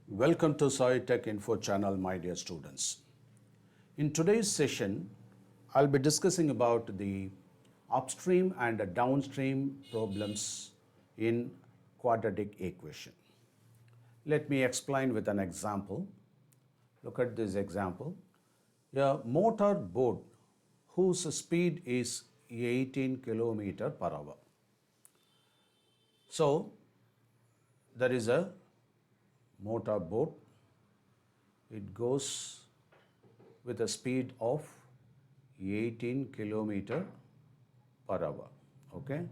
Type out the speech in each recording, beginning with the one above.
Welcome to Saitechinfo channel, my dear students. In today's session, I'll be discussing about the upstream and downstream problems in quadratic equation. Let me explain with an example. Look at this example. A motor boat whose speed is 18 km per hour. So, there is a motor boat. It goes with a speed of 18 km per hour. Okay.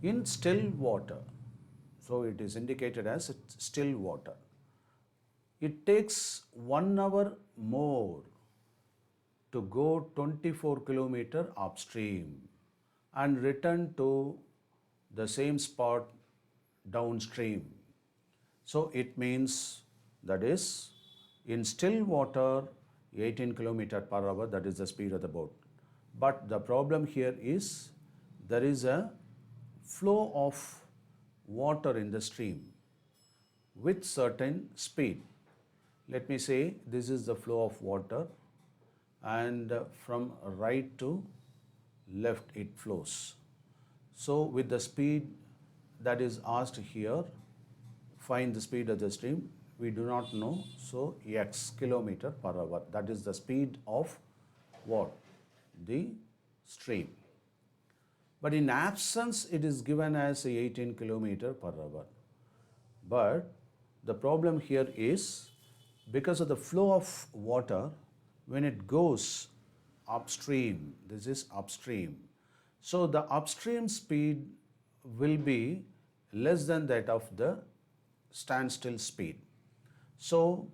In still water, so it is indicated as still water. It takes 1 hour more to go 24 km upstream and return to the same spot downstream. So it means that is in still water 18 km per hour, that is the speed of the boat. But the problem here is there is a flow of water in the stream with certain speed. Let me say this is the flow of water and from right to left it flows. So with the speed that is asked here, find the speed of the stream, we do not know, so x kilometer per hour, that is the speed of what? The stream. But in absence it is given as 18 kilometer per hour. But the problem here is because of the flow of water, when it goes upstream, this is upstream, so the upstream speed will be less than that of the standstill speed. So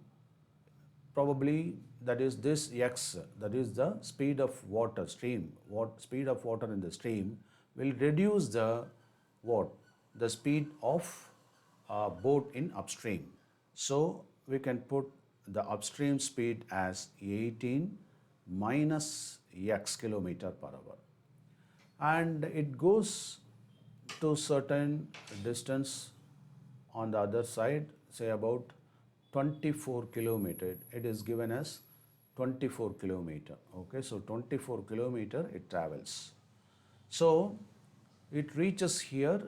probably that is this x, that is the speed of water stream, speed of water in the stream will reduce the what? The speed of boat in upstream. So we can put the upstream speed as 18 minus x kilometer per hour. And it goes to certain distance on the other side, say about 24 kilometer. It is given as 24 kilometer. Okay, so 24 kilometer it travels. So it reaches here,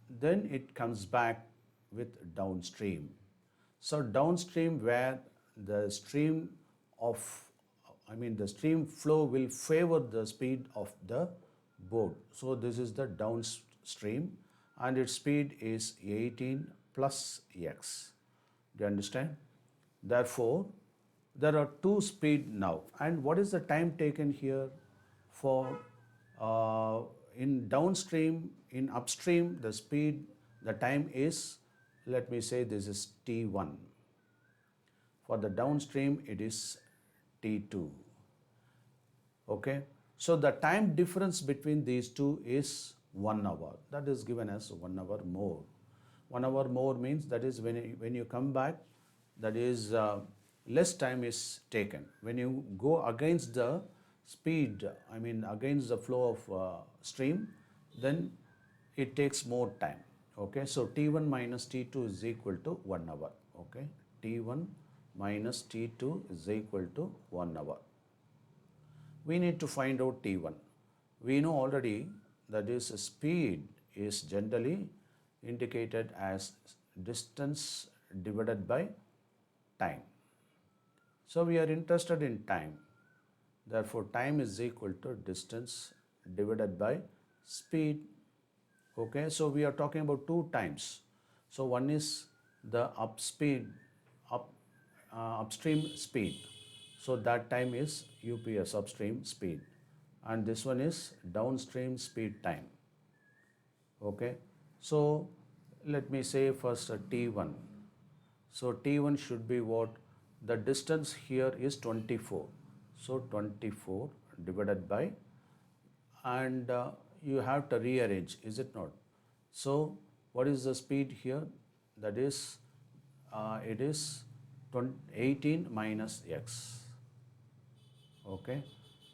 then it comes back with downstream. So downstream where the stream of, the stream flow will favor the speed of the boat. So this is the downstream and its speed is 18 plus x. Do you understand? Therefore, there are two speed now. And what is the time taken here for in downstream, in upstream, the speed, the time is, let me say this is T1. For the downstream, it is T2. Okay. So the time difference between these two is 1 hour. That is given as 1 hour more. 1 hour more means that is when you come back, that is less time is taken. When you go against the speed, against the flow of stream, then it takes more time. Okay, so T1 minus T2 is equal to 1 hour. Okay, T1 minus T2 is equal to 1 hour. We need to find out T1. We know already that is speed is generally indicated as distance divided by time. So we are interested in time. Therefore, time is equal to distance divided by speed. Okay, so we are talking about two times. So one is the upstream speed. So that time is UPS, upstream speed. And this one is downstream speed time. Okay, so let me say first T1. So T1 should be what? The distance here is 24. So 24 divided by, and you have to rearrange, is it not? So what is the speed here? That is, it is 18 minus x. Okay,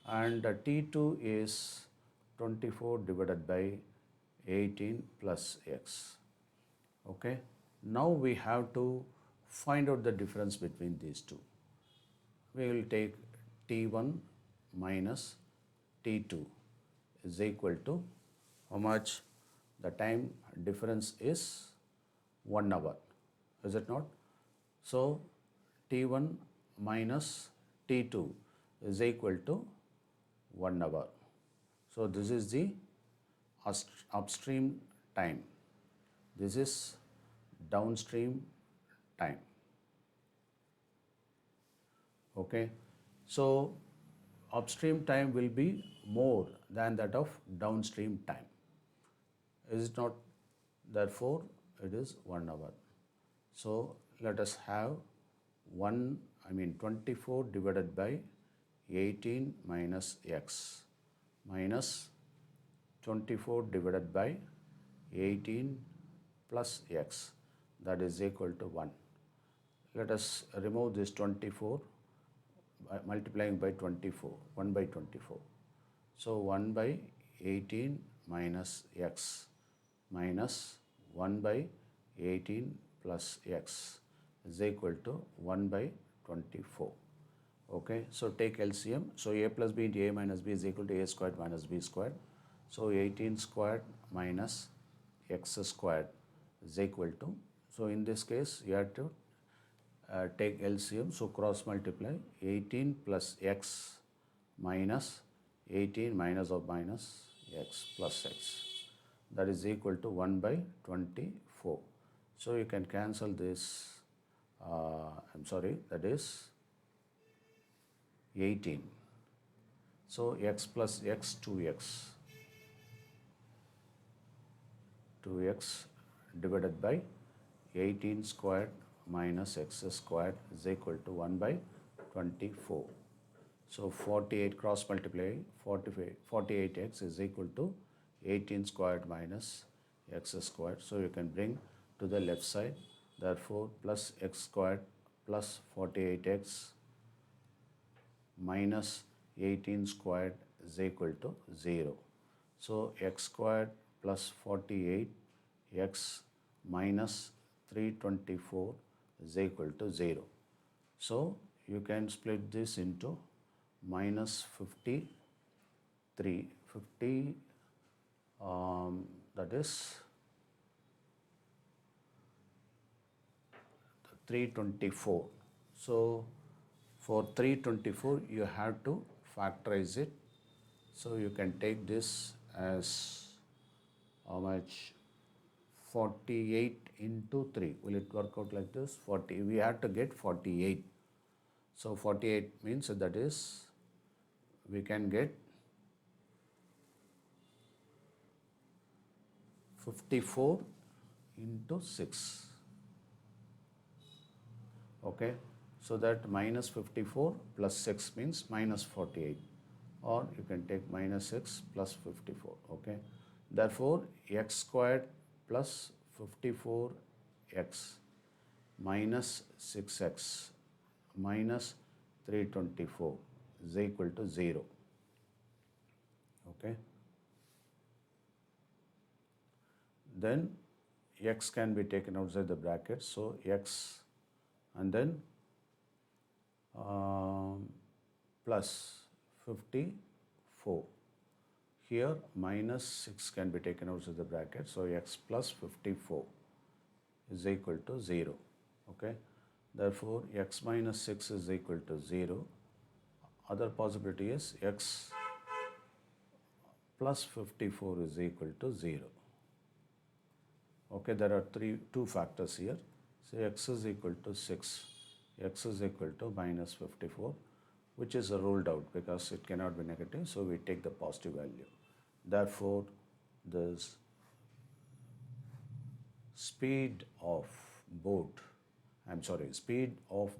and T2 is 24 divided by 18 plus x. Okay, Now we have to find out the difference between these two. We will take T1 minus T2 is equal to how much? The time difference is 1 hour, is it not? So T1 minus T2 is equal to 1 hour. So this is the upstream time. This is downstream time. Okay. So upstream time will be more than that of downstream time. Is it not? Therefore, it is 1 hour. So let us have 24 divided by 18 minus x minus 24 divided by 18 plus x, that is equal to 1. Let us remove this 24 by multiplying by 24, 1 by 24. So 1 by 18 minus x minus 1 by 18 plus x is equal to 1 by 24. Okay, so take LCM. So a plus b into a minus b is equal to a squared minus b squared. So 18 squared minus x squared is equal to, so in this case you have to take LCM. So cross multiply 18 plus x minus 18 minus of minus x plus x, that is equal to 1 by 24. So you can cancel this, that is 18. So x plus x, 2x. 2x divided by 18 squared minus x squared is equal to 1 by 24. So 48 cross multiply 48x is equal to 18 squared minus x squared. So you can bring to the left side. Therefore, plus x squared plus 48x minus 18 squared is equal to 0. So x squared plus 48x minus 324 is equal to 0. So you can split this into minus 50, that is 324. So for 324 you have to factorize it. So you can take this as how much? 48 into 3. Will it work out like this? 40. We have to get 48. So 48 means that is, we can get 54 into 6. Okay. So that minus 54 plus 6 means minus 48. Or you can take minus 6 plus 54. Okay. Therefore, x squared plus 54x minus 6x minus 324 is equal to 0. Okay. Then x can be taken outside the bracket. So x and then plus 54. Here minus 6 can be taken outside the bracket. So x plus 54 is equal to 0. Okay. Therefore, x minus 6 is equal to 0. Other possibility is x plus 54 is equal to 0. Okay, there are two factors here. So x is equal to 6, x is equal to minus 54, which is ruled out because it cannot be negative. So we take the positive value. Therefore, the speed of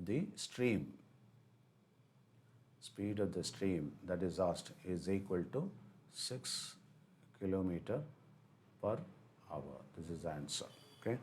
the stream that is asked is equal to 6 km per hour. This is the answer. Okay.